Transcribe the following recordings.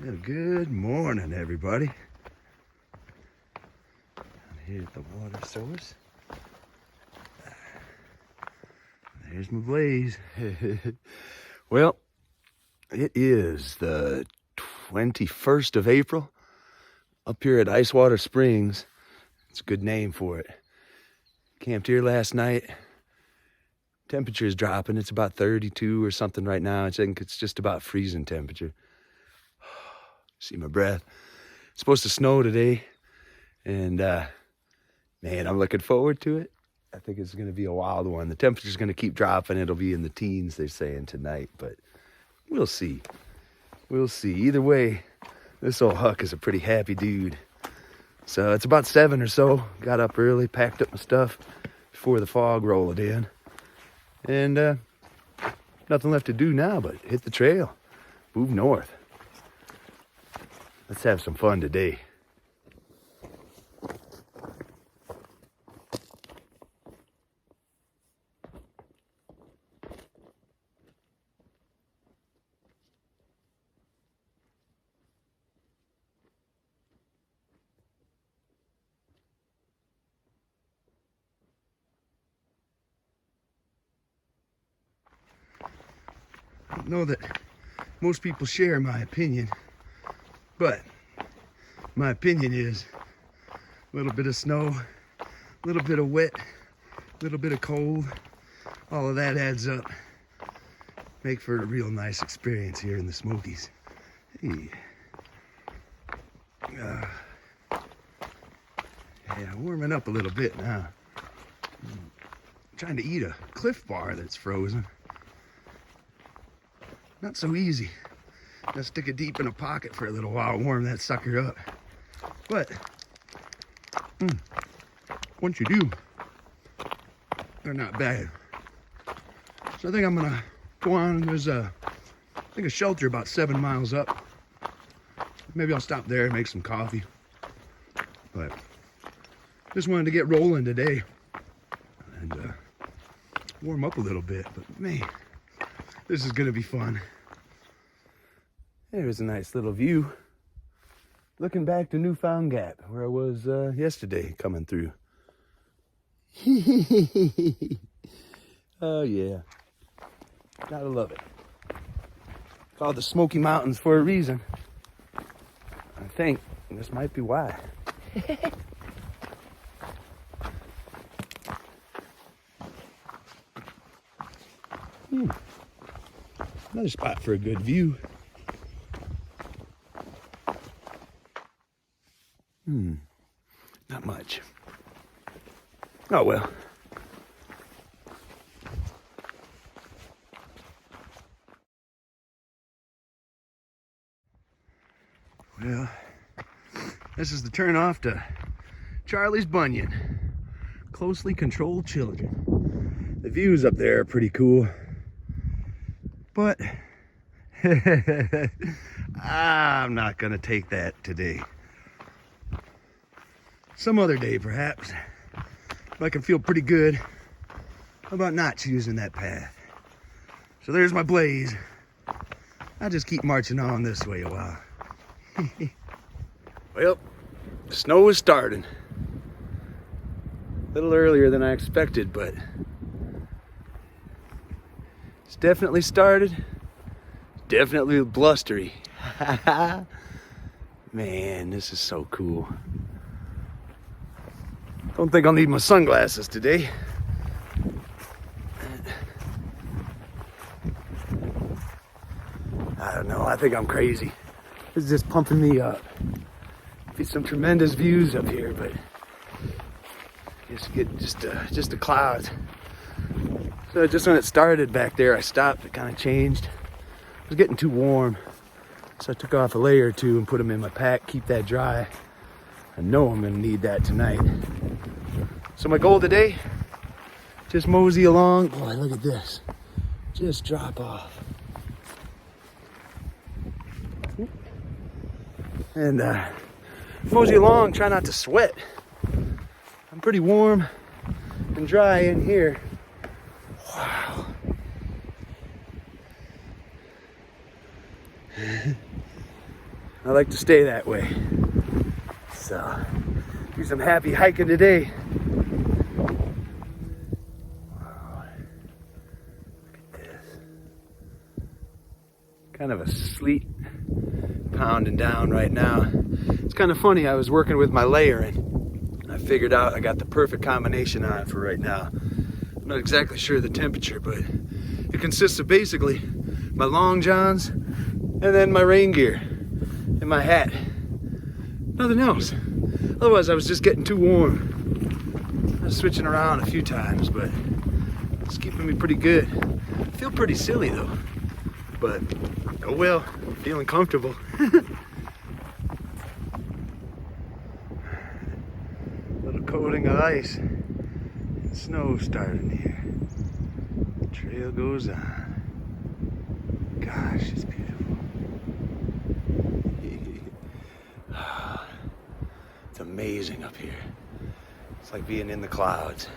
Yeah, good morning, everybody. I'm here at the water source. There's my blaze. Well, it is the 21st of April up here at Icewater Springs. It's a good name for it. Camped here last night. Temperature's dropping. It's about 32 or something right now. I think it's just about freezing temperature. See my breath. It's supposed to snow today. And man, I'm looking forward to it. I think it's going to be a wild one. The temperature's going to keep dropping. It'll be in the teens, they're saying tonight. But we'll see. We'll see. Either way, this old Huck is a pretty happy dude. So it's about 7 or so. Got up early, packed up my stuff before the fog rolled in. And nothing left to do now but hit the trail, move north. Let's have some fun today. I don't know that most people share my opinion, but my opinion is a little bit of snow, a little bit of wet, a little bit of cold, all of that adds up. Make for a real nice experience here in the Smokies. Hey. Yeah, warming up a little bit now. I'm trying to eat a Cliff Bar that's frozen. Not so easy. Gotta stick it deep in a pocket for a little while, warm that sucker up. But once you do, they're not bad. So I think I'm gonna go on. There's a shelter about 7 miles up. Maybe I'll stop there and make some coffee. But just wanted to get rolling today and warm up a little bit. But man, this is gonna be fun. There's a nice little view. Looking back to Newfound Gap, where I was yesterday coming through. Oh yeah, gotta love it. Called the Smokey Mountains for a reason. I think this might be why. Another spot for a good view. Not much. Oh well. Well, this is the turnoff to Charlie's Bunyan. Closely controlled children. The views up there are pretty cool. But I'm not gonna take that today. Some other day, perhaps. If I can feel pretty good, how about not choosing that path? So there's my blaze. I'll just keep marching on this way a while. Well, the snow is starting. A little earlier than I expected, but it's definitely started. Definitely blustery. Man, this is so cool. Don't think I'll need my sunglasses today. I don't know, I think I'm crazy. It's just pumping me up. Get some tremendous views up here, but just the clouds. So just when it started back there, I stopped, it kind of changed. It was getting too warm. So I took off a layer or two and put them in my pack, keep that dry. I know I'm gonna need that tonight. So my goal today, just mosey along. Boy, look at this. Just drop off. And mosey along, try not to sweat. I'm pretty warm and dry in here. Wow. I like to stay that way. So, do some happy hiking today. Wow. Look at this. Kind of a sleet pounding down right now. It's kind of funny, I was working with my layering. I figured out I got the perfect combination on it for right now. I'm not exactly sure the temperature, but it consists of basically my long johns and then my rain gear and my hat. Nothing else. Otherwise I was just getting too warm. I was switching around a few times, but it's keeping me pretty good. I feel pretty silly though, but oh well, I'm feeling comfortable. Little coating of ice and snow starting here. The trail goes on. Gosh, it's beautiful. It's amazing up here. It's like being in the clouds.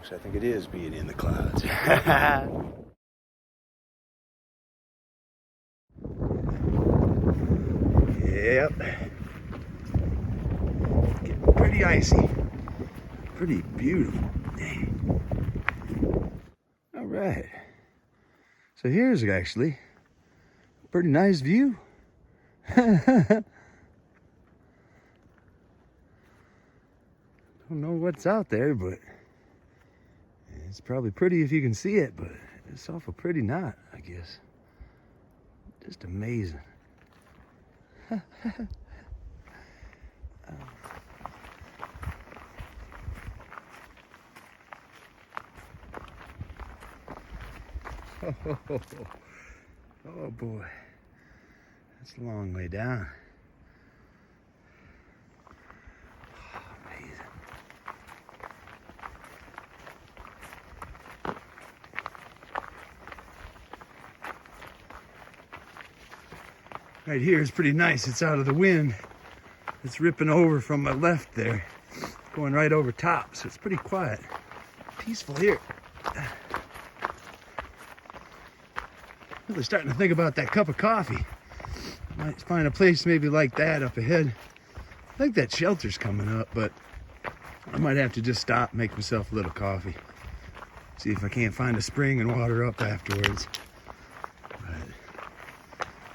Which I think it is being in the clouds. Yep. Getting pretty icy. Pretty beautiful. All right. So here's actually a pretty nice view. Don't know what's out there, but it's probably pretty if you can see it, but it's awful pretty not, I guess. Just amazing. Oh boy, that's a long way down. Amazing. Right here is pretty nice. It's out of the wind. It's ripping over from my left there, going right over top, so it's pretty quiet. Peaceful here. Really starting to think about that cup of coffee. Might find a place maybe like that up ahead. I think that shelter's coming up, but I might have to just stop, make myself a little coffee. See if I can't find a spring and water up afterwards. But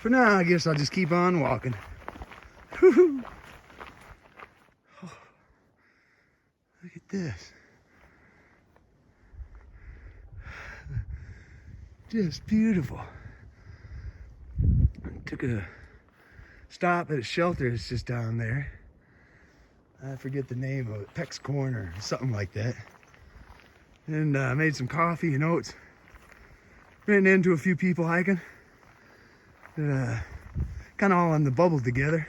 for now, I guess I'll just keep on walking. Woo-hoo. Oh, look at this. Just beautiful. Took a stop at a shelter. It's just down there. I forget the name of it. Peck's Corner or something like that. And made some coffee and oats. Ran into a few people hiking. Kind of all on the bubble together.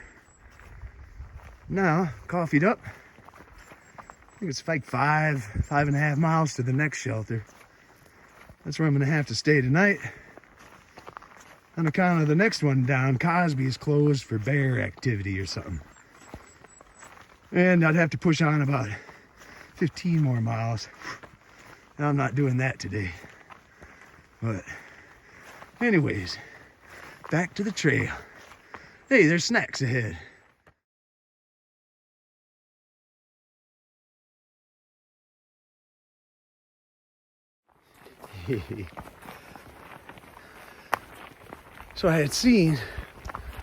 Now, coffeeed up. I think it's like 5.5 miles to the next shelter. That's where I'm gonna have to stay tonight. On account of the next one down, Cosby is closed for bear activity or something. And I'd have to push on about 15 more miles. And I'm not doing that today. But anyways, back to the trail. Hey, there's snacks ahead. So I had seen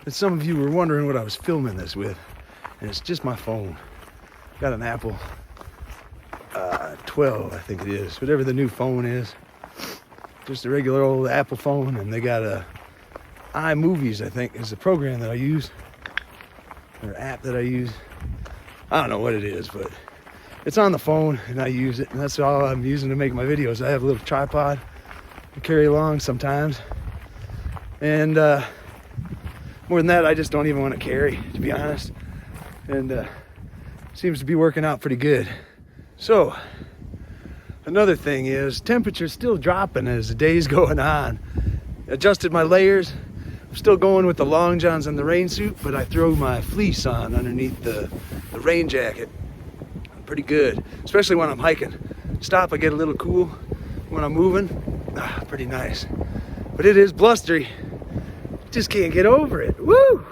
that some of you were wondering what I was filming this with, and it's just my phone. Got an Apple 12, I think it is, whatever the new phone is. Just a regular old Apple phone, and they got a iMovies, I think, is the program that I use, or app that I use. I don't know what it is, but it's on the phone, and I use it, and that's all I'm using to make my videos. I have a little tripod to carry along sometimes. And more than that, I just don't even want to carry, to be honest. And seems to be working out pretty good. So, another thing is, temperature's still dropping as the day's going on. Adjusted my layers. I'm still going with the long johns and the rain suit, but I throw my fleece on underneath the rain jacket. Pretty good, especially when I'm hiking. Stop, I get a little cool. When I'm moving, pretty nice. But it is blustery. Just can't get over it. Woo!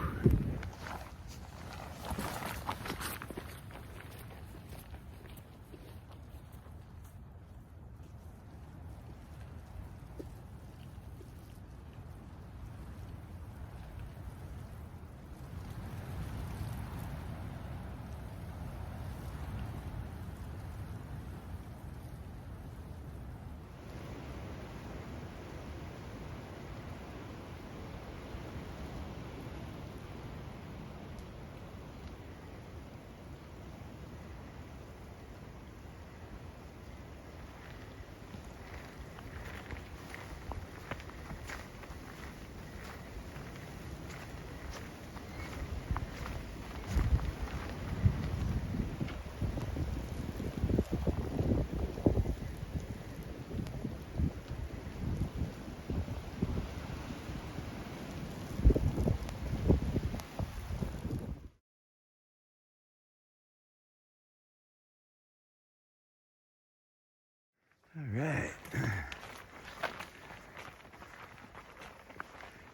All right.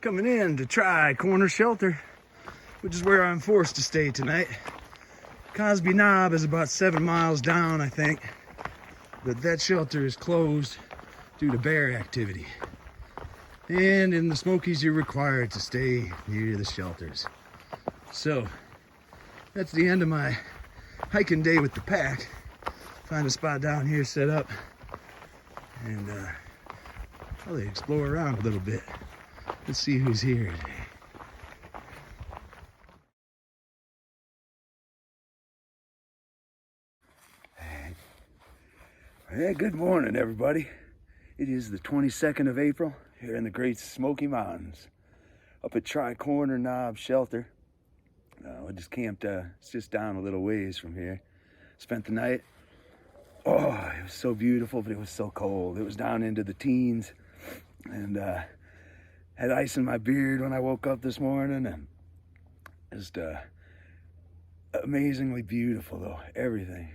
Coming in to try Corner Shelter, which is where I'm forced to stay tonight. Cosby Knob is about 7 miles down, I think, but that shelter is closed due to bear activity. And in the Smokies, you're required to stay near the shelters. So that's the end of my hiking day with the pack. Find a spot down here, set up, and probably explore around a little bit. Let's see who's here today. Hey, good morning, everybody. It is the 22nd of April here in the great Smokey Mountains, up at Tri-Corner Knob Shelter. I just camped, it's just down a little ways from here. Spent the night. Oh, it was so beautiful, but it was so cold. It was down into the teens, and had ice in my beard when I woke up this morning, and just amazingly beautiful though, everything.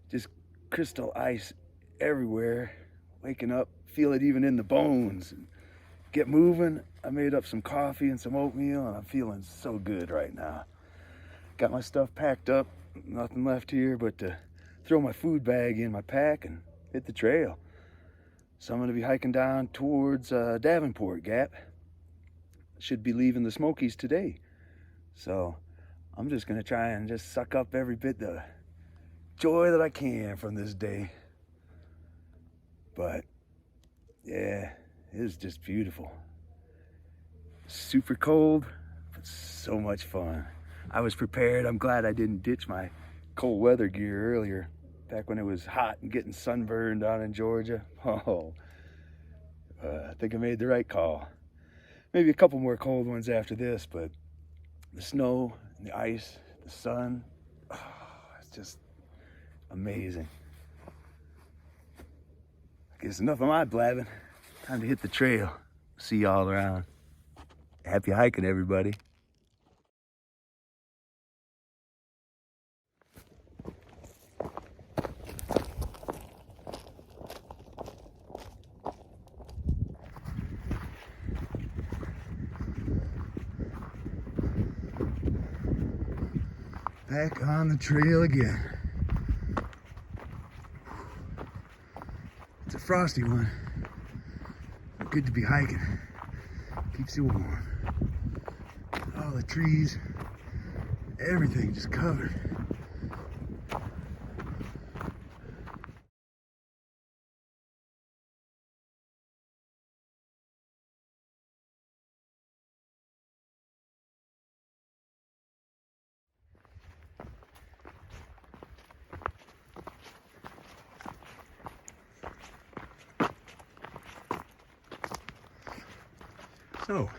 Just crystal ice everywhere. Waking up, feel it even in the bones. Get moving. I made up some coffee and some oatmeal, and I'm feeling so good right now. Got my stuff packed up, nothing left here but to throw my food bag in my pack and hit the trail. So I'm gonna be hiking down towards Davenport Gap. Should be leaving the Smokies today. So I'm just gonna try and just suck up every bit of joy that I can from this day. But yeah, it was just beautiful. Super cold, but so much fun. I was prepared. I'm glad I didn't ditch my cold weather gear earlier, back when it was hot and getting sunburned down in Georgia. Oh, I think I made the right call. Maybe a couple more cold ones after this, but the snow and the ice, the sun, oh, it's just amazing. I guess enough of my blabbing. Time to hit the trail. See y'all around. Happy hiking, everybody. Back on the trail again. It's a frosty one. Good to be hiking. Keeps you warm. All the trees, everything just covered. So,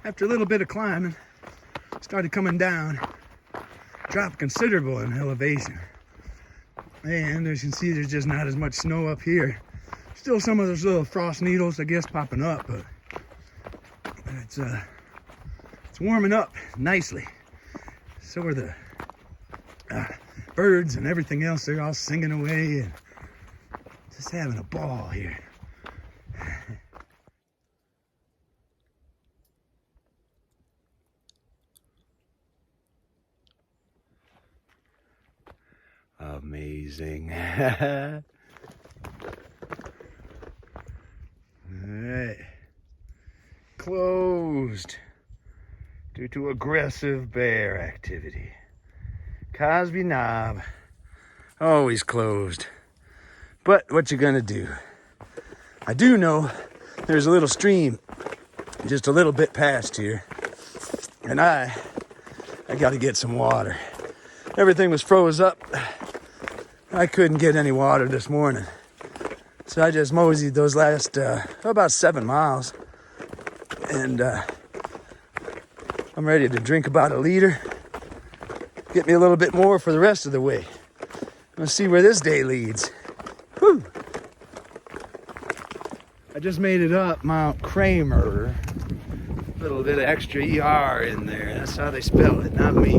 after a little bit of climbing, started coming down, dropped considerable in elevation. And as you can see, there's just not as much snow up here. Still some of those little frost needles, I guess, popping up, but it's warming up nicely. So are the birds and everything else. They're all singing away and just having a ball here. Amazing. All right. Closed due to aggressive bear activity. Cosby Knob, always closed. But what you gonna do? I do know there's a little stream just a little bit past here, and I gotta get some water. Everything was froze up. I couldn't get any water this morning. So I just moseyed those last about 7 miles. And I'm ready to drink about a liter. Get me a little bit more for the rest of the way. Let's see where this day leads. Whew. I just made it up Mount Kramer. A little bit of extra ER in there. That's how they spell it, not me.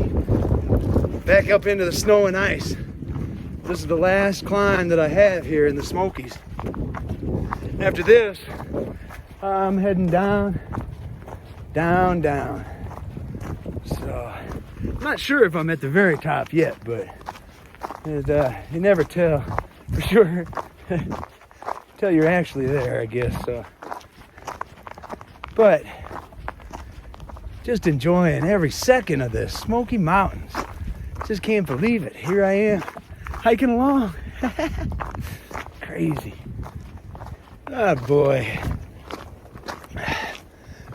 Back up into the snow and ice. This is the last climb that I have here in the Smokies. After this, I'm heading down, down, down. So, I'm not sure if I'm at the very top yet, but you never tell for sure until you're actually there, I guess. So, but just enjoying every second of this Smokey Mountains. Just can't believe it. Here I am, hiking along. Crazy. Oh boy.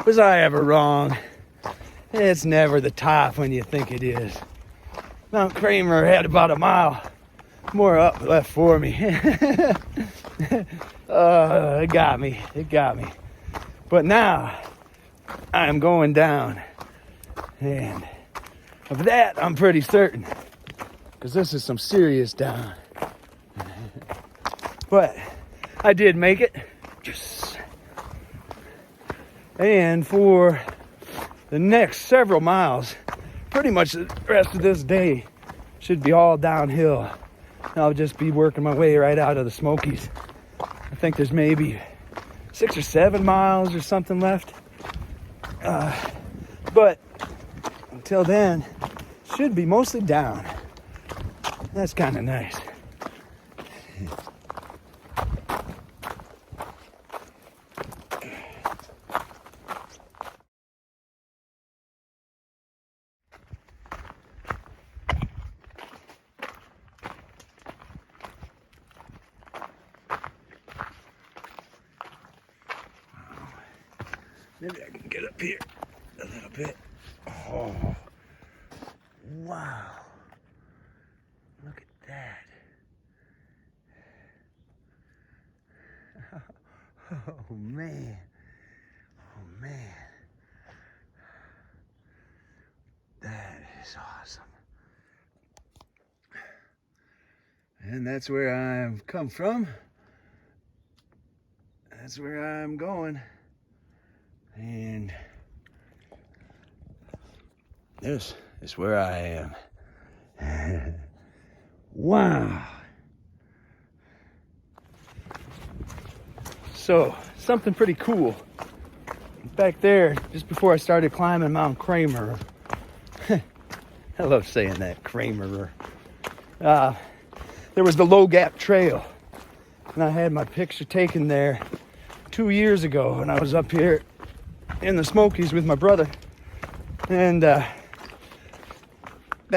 Was I ever wrong? It's never the top when you think it is. Mount Kramer had about a mile more up left for me. It got me. It got me. But now I'm going down. And of that, I'm pretty certain. Because this is some serious down. But I did make it. Yes. And for the next several miles, pretty much the rest of this day should be all downhill. I'll just be working my way right out of the Smokies. I think there's maybe 6 or 7 miles or something left. But until then, should be mostly down. That's kind of nice. Maybe I can get up here a little bit. Oh, wow. Look at that. Oh, man. Oh, man. That is awesome. And that's where I've come from. That's where I'm going. And this is where I am. Wow. So, something pretty cool. Back there, just before I started climbing Mount Kramer. I love saying that, Kramer. There was the Low Gap Trail. And I had my picture taken there 2 years ago when I was up here in the Smokies with my brother. And back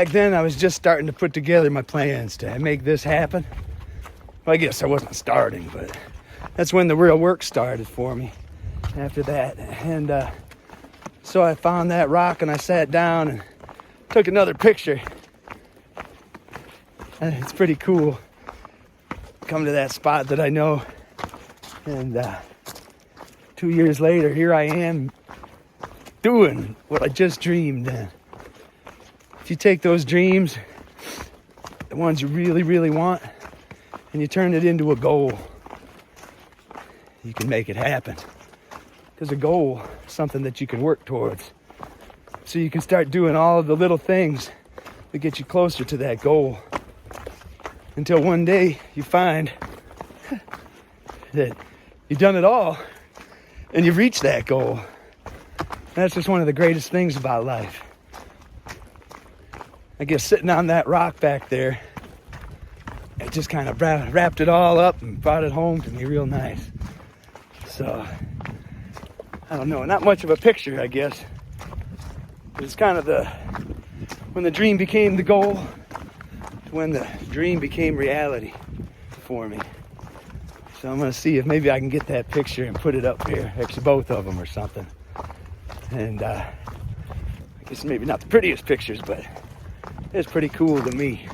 then I was just starting to put together my plans to make this happen. Well, I guess I wasn't starting, but that's when the real work started for me after that. And so I found that rock and I sat down and took another picture. And it's pretty cool. Come to that spot that I know. And 2 years later, here I am doing what I just dreamed in. If you take those dreams, the ones you really, really want, and you turn it into a goal, you can make it happen. Because a goal is something that you can work towards. So you can start doing all of the little things that get you closer to that goal. Until one day you find that you've done it all and you've reached that goal. That's just one of the greatest things about life. I guess sitting on that rock back there, it just kind of wrapped it all up and brought it home to me real nice. So, I don't know, not much of a picture, I guess. It's kind of when the dream became the goal, when the dream became reality for me. So I'm gonna see if maybe I can get that picture and put it up here, actually both of them or something. And I guess maybe not the prettiest pictures, but it's pretty cool to me.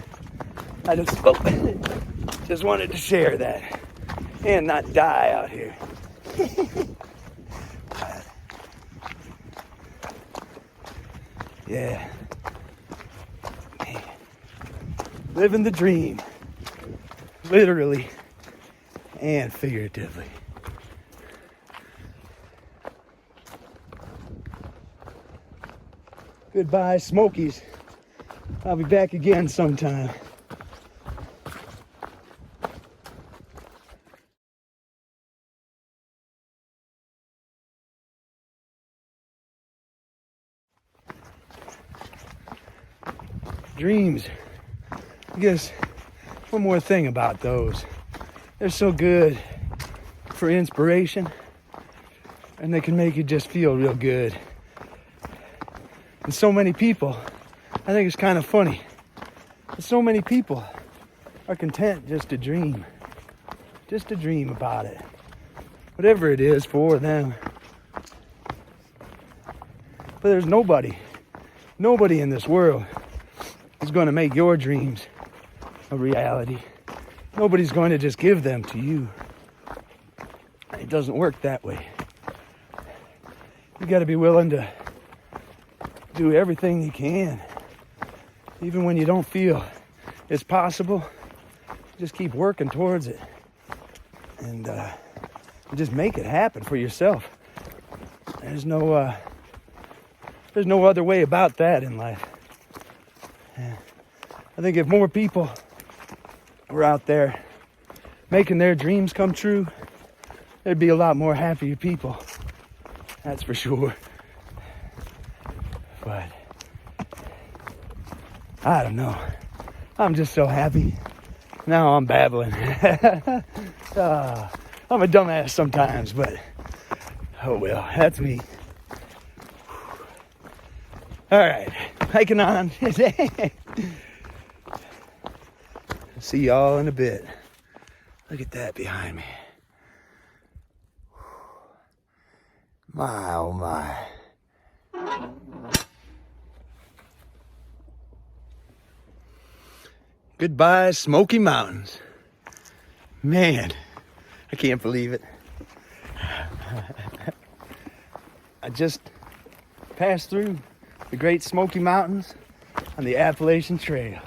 I just wanted to share that and not die out here. Yeah. Man. Living the dream. Literally and figuratively. Goodbye, Smokies. I'll be back again sometime. Dreams. I guess one more thing about those. They're so good for inspiration, and they can make you just feel real good. And so many people, I think it's kind of funny, but so many people are content just to dream about it. Whatever it is for them. But there's nobody in this world is going to make your dreams a reality. Nobody's going to just give them to you. It doesn't work that way. You got to be willing to do everything you can. Even when you don't feel it's possible, just keep working towards it. And just make it happen for yourself. There's no other way about that in life. Yeah. I think if more people were out there making their dreams come true, there'd be a lot more happier people. That's for sure. But I don't know. I'm just so happy. Now I'm babbling. I'm a dumbass sometimes, but oh well, that's me. All right, hiking on. See y'all in a bit. Look at that behind me. My, oh my. Goodbye, Smokey Mountains. Man, I can't believe it. I just passed through the Great Smokey Mountains on the Appalachian Trail.